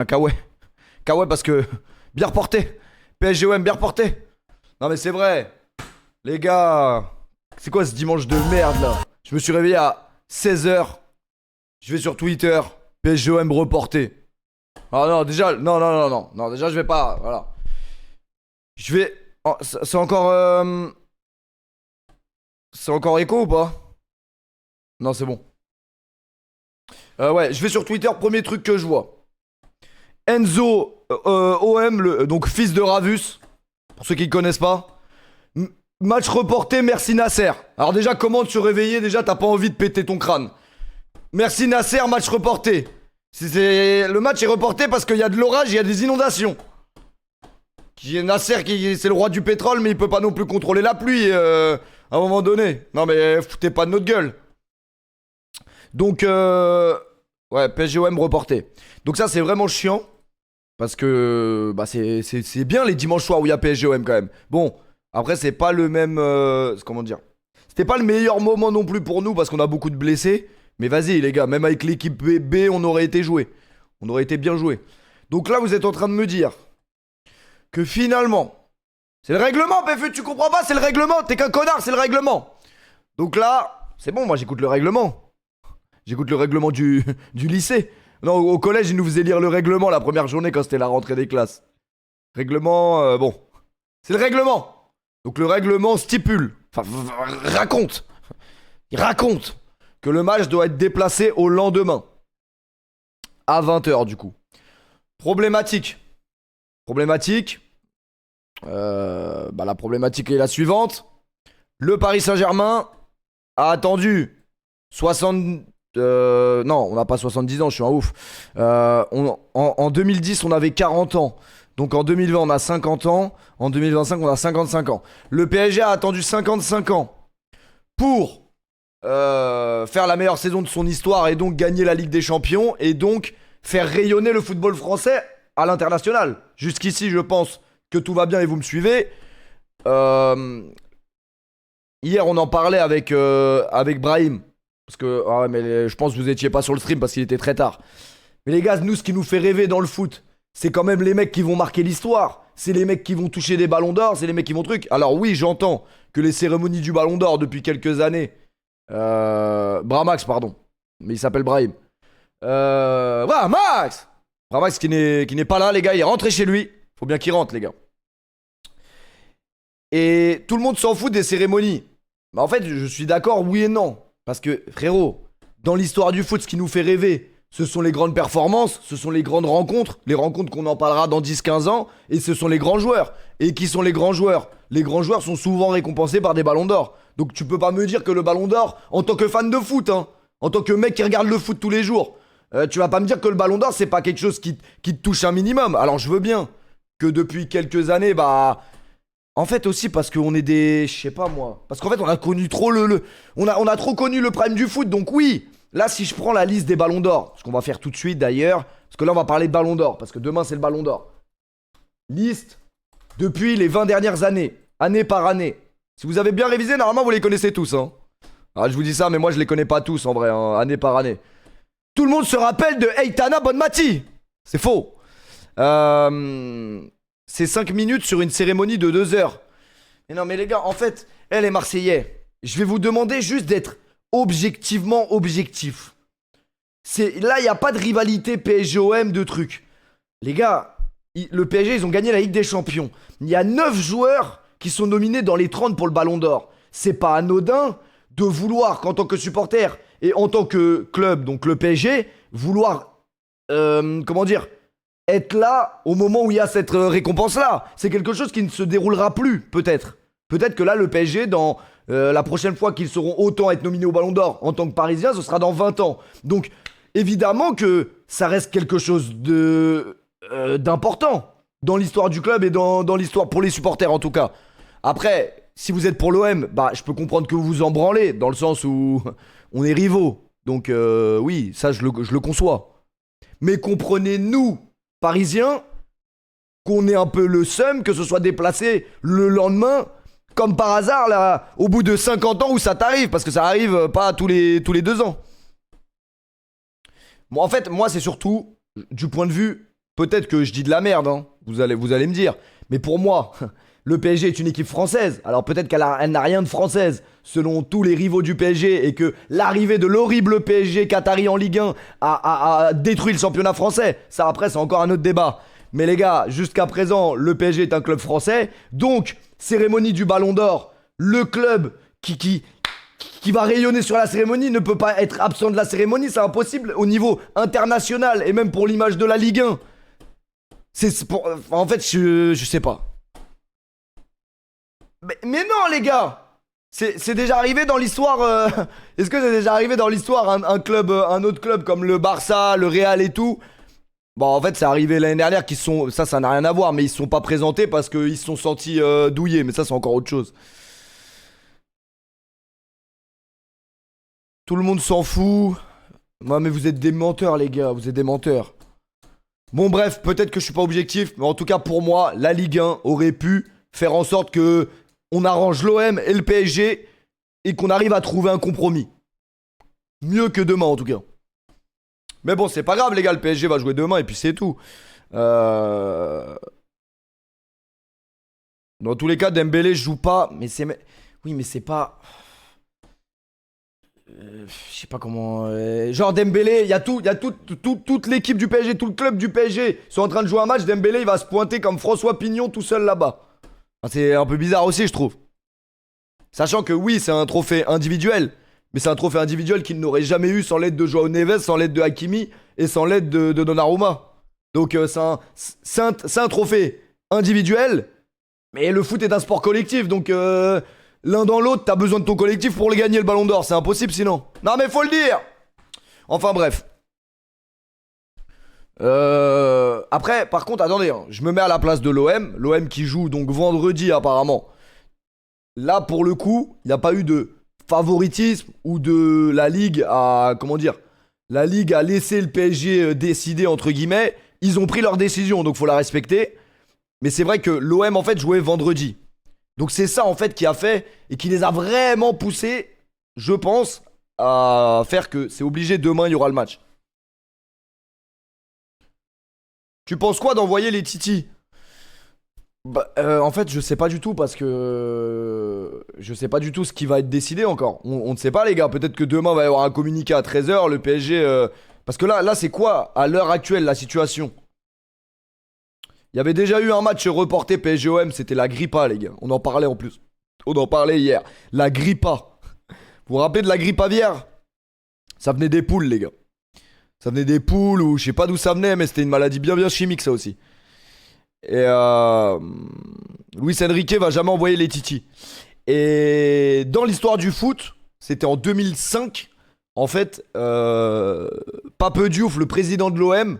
Un Kawhi. Kawhi parce que. Bien reporté. PSGOM, bien reporté. Non mais c'est vrai. Les gars. C'est quoi ce dimanche de merde là? Je me suis réveillé à 16h. Je vais sur Twitter. PSGOM reporté. Ah non, déjà. Non, déjà je vais pas. Voilà. Je vais. Oh, c'est encore. C'est encore écho ou pas? Non, c'est bon. Ouais, je vais sur Twitter, premier truc que je vois. Enzo OM, donc fils de Ravus, pour ceux qui ne connaissent pas. Match reporté, merci Nasser. Alors déjà, comment te réveiller? Déjà, t'as pas envie de péter ton crâne. Merci Nasser, match reporté. Le match est reporté parce qu'il y a de l'orage, il y a des inondations. Nasser, c'est le roi du pétrole, mais il peut pas non plus contrôler la pluie à un moment donné. Non mais foutez pas de notre gueule. Donc, ouais, PSGOM reporté. Donc ça, c'est vraiment chiant. Parce que bah, c'est bien les dimanches soirs où il y a PSGOM quand même. Bon, après, c'est pas le même... comment dire? C'était pas le meilleur moment non plus pour nous parce qu'on a beaucoup de blessés. Mais vas-y les gars, même avec l'équipe B, on aurait été joué. On aurait été bien joué. Donc là, vous êtes en train de me dire que finalement... C'est le règlement, PFU, tu comprends pas? C'est le règlement, t'es qu'un connard, c'est le règlement. Donc là, c'est bon, moi j'écoute le règlement. J'écoute le règlement du lycée. Non, au collège, ils nous faisaient lire le règlement la première journée quand c'était la rentrée des classes. Règlement, bon. C'est le règlement. Donc le règlement stipule, enfin raconte. Il raconte que le match doit être déplacé au lendemain. À 20h du coup. Problématique. La problématique est la suivante. Le Paris Saint-Germain a attendu 60... non, on n'a pas 70 ans, je suis un ouf. En 2010, on avait 40 ans. Donc en 2020, on a 50 ans. En 2025, on a 55 ans. Le PSG a attendu 55 ans pour faire la meilleure saison de son histoire et donc gagner la Ligue des Champions et donc faire rayonner le football français à l'international. Jusqu'ici, je pense que tout va bien et vous me suivez. Hier, on en parlait avec Brahim. Parce que, je pense que vous étiez pas sur le stream parce qu'il était très tard. Mais les gars, nous, ce qui nous fait rêver dans le foot, c'est quand même les mecs qui vont marquer l'histoire. C'est les mecs qui vont toucher des ballons d'or, c'est les mecs qui vont truc. Alors oui, j'entends que les cérémonies du ballon d'or depuis quelques années... Bramax, pardon. Mais il s'appelle Brahim. Bramax Bramax qui n'est pas là, les gars, il est rentré chez lui. Faut bien qu'il rentre, les gars. Et tout le monde s'en fout des cérémonies. Mais en fait, je suis d'accord, oui et non. Parce que, frérot, dans l'histoire du foot, ce qui nous fait rêver, ce sont les grandes performances, ce sont les grandes rencontres, les rencontres qu'on en parlera dans 10-15 ans, et ce sont les grands joueurs. Et qui sont les grands joueurs? Les grands joueurs sont souvent récompensés par des ballons d'or. Donc tu peux pas me dire que le ballon d'or, en tant que fan de foot, hein, en tant que mec qui regarde le foot tous les jours, tu vas pas me dire que le ballon d'or, c'est pas quelque chose qui te touche un minimum. Alors je veux bien que depuis quelques années, en fait aussi parce qu'on est des... Je sais pas moi. Parce qu'en fait on a connu trop on a trop connu le prime du foot. Donc oui, là si je prends la liste des ballons d'or, ce qu'on va faire tout de suite d'ailleurs, parce que là on va parler de ballon d'or, parce que demain c'est le ballon d'or. Liste depuis les 20 dernières années, année par année. Si vous avez bien révisé, normalement vous les connaissez tous. Hein. Ah, je vous dis ça, mais moi je les connais pas tous en vrai, hein, année par année. Tout le monde se rappelle de Eitana Bonmati. C'est faux. C'est 5 minutes sur une cérémonie de 2 heures. Mais non, mais les gars, en fait, les Marseillais, je vais vous demander juste d'être objectivement objectif. Là, il n'y a pas de rivalité PSG-OM de trucs. Les gars, le PSG, ils ont gagné la Ligue des Champions. Il y a 9 joueurs qui sont nominés dans les 30 pour le Ballon d'Or. C'est pas anodin de vouloir, qu'en tant que supporter et en tant que club, donc le PSG, vouloir, être là au moment où il y a cette récompense-là. C'est quelque chose qui ne se déroulera plus, peut-être. Peut-être que là, le PSG, dans la prochaine fois qu'ils seront autant à être nominés au Ballon d'Or en tant que Parisiens, ce sera dans 20 ans. Donc, évidemment que ça reste quelque chose d'important dans l'histoire du club et dans l'histoire pour les supporters, en tout cas. Après, si vous êtes pour l'OM, je peux comprendre que vous vous en branlez, dans le sens où on est rivaux. Donc, oui, ça, je le conçois. Mais comprenez-nous, Parisiens, qu'on ait un peu le seum que ce soit déplacé le lendemain, comme par hasard, là, au bout de 50 ans où ça t'arrive, parce que ça arrive pas tous les 2 ans. Bon, en fait, moi, c'est surtout du point de vue peut-être que je dis de la merde, hein, vous allez me dire. Mais pour moi, le PSG est une équipe française. Alors peut-être elle n'a rien de française, selon tous les rivaux du PSG, et que l'arrivée de l'horrible PSG Qatari en Ligue 1 a détruit le championnat français. Ça, après, c'est encore un autre débat. Mais les gars, jusqu'à présent, le PSG est un club français. Donc, cérémonie du Ballon d'Or, le club qui va rayonner sur la cérémonie ne peut pas être absent de la cérémonie. C'est impossible au niveau international et même pour l'image de la Ligue 1. En fait, je sais pas. Mais non, les gars! C'est déjà arrivé dans l'histoire. Est-ce que c'est déjà arrivé dans l'histoire un autre club comme le Barça, le Real et tout? Bon, en fait, c'est arrivé l'année dernière qu'ils sont. Ça n'a rien à voir, mais ils se sont pas présentés parce qu'ils se sont sentis douillés. Mais ça, c'est encore autre chose. Tout le monde s'en fout. Ouais, mais vous êtes des menteurs, les gars. Vous êtes des menteurs. Bon, bref, peut-être que je suis pas objectif, mais en tout cas, pour moi, la Ligue 1 aurait pu faire en sorte que on arrange l'OM et le PSG et qu'on arrive à trouver un compromis. Mieux que demain, en tout cas. Mais bon, c'est pas grave, les gars, le PSG va jouer demain et puis c'est tout. Dans tous les cas, Dembélé joue pas, mais c'est. Oui, mais c'est pas. Je sais pas comment. Genre Dembélé, il y a toute l'équipe du PSG, tout le club du PSG sont en train de jouer un match. Dembélé, il va se pointer comme François Pignon tout seul là-bas. Enfin, c'est un peu bizarre aussi, je trouve. Sachant que oui, c'est un trophée individuel. Mais c'est un trophée individuel qu'il n'aurait jamais eu sans l'aide de Joao Neves, sans l'aide de Hakimi et sans l'aide de Donnarumma. Donc c'est un trophée individuel, mais le foot est un sport collectif. Donc l'un dans l'autre, t'as besoin de ton collectif pour le gagner le Ballon d'Or. C'est impossible sinon. Non mais faut le dire. Enfin bref. Après, par contre, attendez, hein, je me mets à la place de l'OM. L'OM qui joue donc vendredi apparemment. Là, pour le coup, il n'y a pas eu de favoritisme ou de la Ligue à... Comment dire? La Ligue a laissé le PSG décider, entre guillemets. Ils ont pris leur décision, donc faut la respecter. Mais c'est vrai que l'OM, en fait, jouait vendredi. Donc c'est ça, en fait, qui a fait et qui les a vraiment poussés, je pense, à faire que c'est obligé, demain, il y aura le match. Tu penses quoi d'envoyer les Titi? Bah, en fait, je sais pas du tout parce que je sais pas du tout ce qui va être décidé encore. On ne sait pas, les gars. Peut-être que demain va y avoir un communiqué à 13h. Le PSG. Parce que là c'est quoi à l'heure actuelle la situation? Il y avait déjà eu un match reporté PSG-OM. C'était la Grippa, les gars. On en parlait en plus. On en parlait hier. La Grippa. Vous vous rappelez de la grippe aviaire? Ça venait des poules, les gars. Ça venait des poules ou je sais pas d'où ça venait, mais c'était une maladie bien chimique, ça aussi. Et Luis Enrique va jamais envoyer les Titi. Et dans l'histoire du foot, c'était en 2005. En fait, Pape Diouf, le président de l'OM,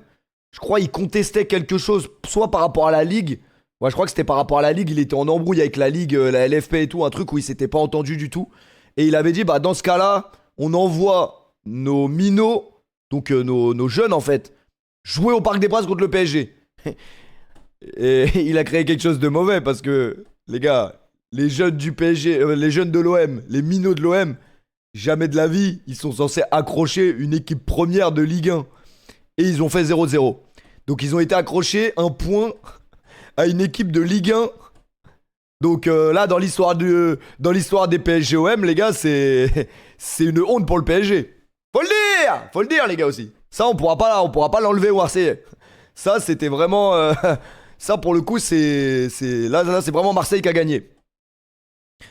je crois il contestait quelque chose, soit par rapport à la Ligue. Ouais, je crois que c'était par rapport à la Ligue. Il était en embrouille avec la Ligue, la LFP et tout, un truc où il s'était pas entendu du tout. Et il avait dit, bah dans ce cas-là, on envoie nos minots, donc nos jeunes en fait, jouer au Parc des Princes contre le PSG. Et il a créé quelque chose de mauvais parce que, les gars, les jeunes du PSG, les jeunes de l'OM, les minots de l'OM, jamais de la vie, ils sont censés accrocher une équipe première de Ligue 1. Et ils ont fait 0-0. Donc ils ont été accrochés un point à une équipe de Ligue 1. Donc là, dans l'histoire des PSG-OM, les gars, c'est une honte pour le PSG. Faut le dire, les gars aussi. Ça, on pourra pas l'enlever au Marseillais. Ça, c'était vraiment... ça, pour le coup, là, c'est vraiment Marseille qui a gagné.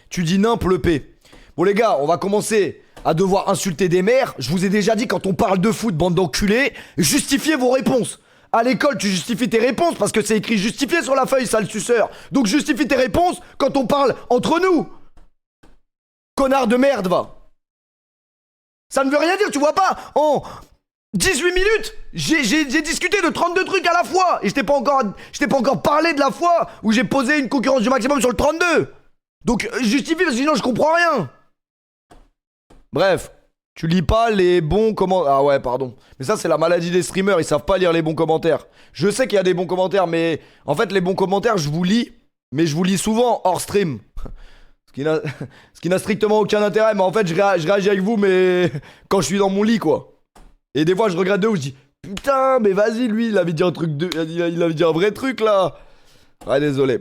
Tu dis nimp le P. Bon, les gars, on va commencer à devoir insulter des mères. Je vous ai déjà dit, quand on parle de foot, bande d'enculés, justifiez vos réponses. À l'école, tu justifies tes réponses parce que c'est écrit justifié sur la feuille, sale suceur. Donc justifie tes réponses quand on parle entre nous. Connard de merde, va. Ça ne veut rien dire, tu vois pas? En 18 minutes, j'ai discuté de 32 trucs à la fois. Et je t'ai pas encore parlé de la fois où j'ai posé une concurrence du maximum sur le 32. Donc justifie, sinon je comprends rien. Bref, tu lis pas les bons commentaires. Ah ouais, pardon. Mais ça, c'est la maladie des streamers, ils savent pas lire les bons commentaires. Je sais qu'il y a des bons commentaires, mais en fait, les bons commentaires, je vous lis, mais je vous lis souvent hors stream. Ce qui n'a strictement aucun intérêt, mais en fait, je réagis avec vous, mais quand je suis dans mon lit, quoi. Et des fois, je regrette de ouf, je dis Putain, mais vas-y, lui, il avait dit un truc de. Il avait dit un vrai truc là. Ouais, désolé.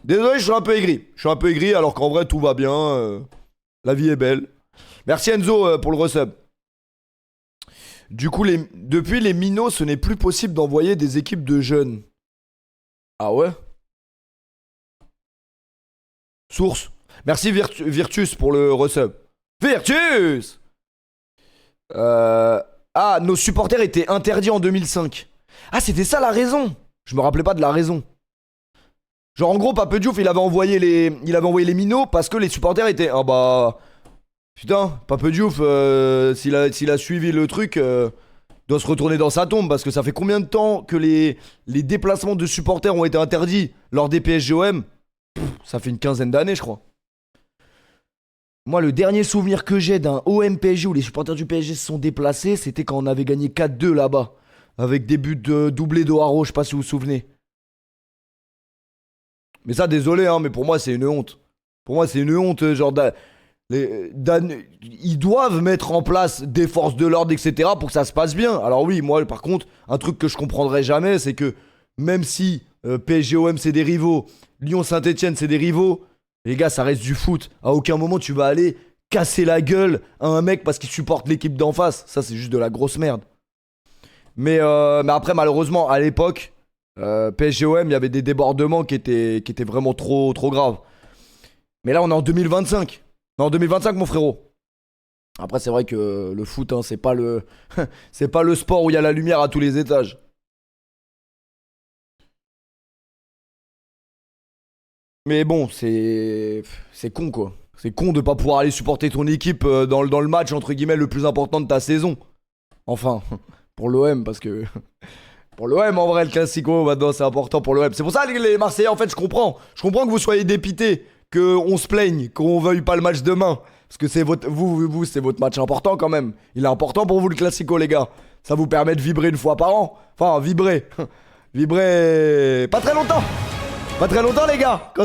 Désolé, je suis un peu aigri. Je suis un peu aigri alors qu'en vrai, tout va bien. La vie est belle. Merci Enzo pour le resub. Du coup, depuis les minots, ce n'est plus possible d'envoyer des équipes de jeunes. Ah ouais? Source. Merci Virtus pour le resub. Virtus! Ah, nos supporters étaient interdits en 2005. Ah, c'était ça la raison. Je me rappelais pas de la raison. Genre en gros, Pape Diouf, il avait envoyé les minots parce que les supporters étaient... Ah bah... Putain, Pape Diouf, s'il a suivi le truc, doit se retourner dans sa tombe parce que ça fait combien de temps que les déplacements de supporters ont été interdits lors des PSGOM? Ça fait une quinzaine d'années, je crois. Moi, le dernier souvenir que j'ai d'un OM PSG où les supporters du PSG se sont déplacés, c'était quand on avait gagné 4-2 là-bas. Avec des buts de doublés d'Oharo, je sais pas si vous vous souvenez. Mais ça, désolé, hein, mais pour moi, c'est une honte. Pour moi, c'est une honte, genre... Ils doivent mettre en place des forces de l'ordre, etc. pour que ça se passe bien. Alors oui, moi, par contre, un truc que je comprendrai jamais, c'est que même si PSG-OM, c'est des rivaux, Lyon-Saint-Etienne, c'est des rivaux... Les gars, ça reste du foot. À aucun moment tu vas aller casser la gueule à un mec parce qu'il supporte l'équipe d'en face. Ça, c'est juste de la grosse merde. Mais après, malheureusement, à l'époque, PSG-OM, il y avait des débordements qui étaient vraiment trop graves. Mais là, on est en 2025. Non, en 2025, mon frérot. Après, c'est vrai que le foot, hein, c'est pas le c'est pas le sport où il y a la lumière à tous les étages. Mais bon, c'est con quoi. C'est con de pas pouvoir aller supporter ton équipe dans le match entre guillemets le plus important de ta saison. Enfin, pour l'OM parce que pour l'OM en vrai le classico maintenant c'est important pour l'OM. C'est pour ça les Marseillais en fait je comprends. Je comprends que vous soyez dépités, que on se plaigne, qu'on veuille pas le match demain parce que c'est vous c'est votre match important quand même. Il est important pour vous le classico les gars. Ça vous permet de vibrer une fois par an. Enfin, vibrer. Vibrer pas très longtemps. Pas très longtemps les gars. Quand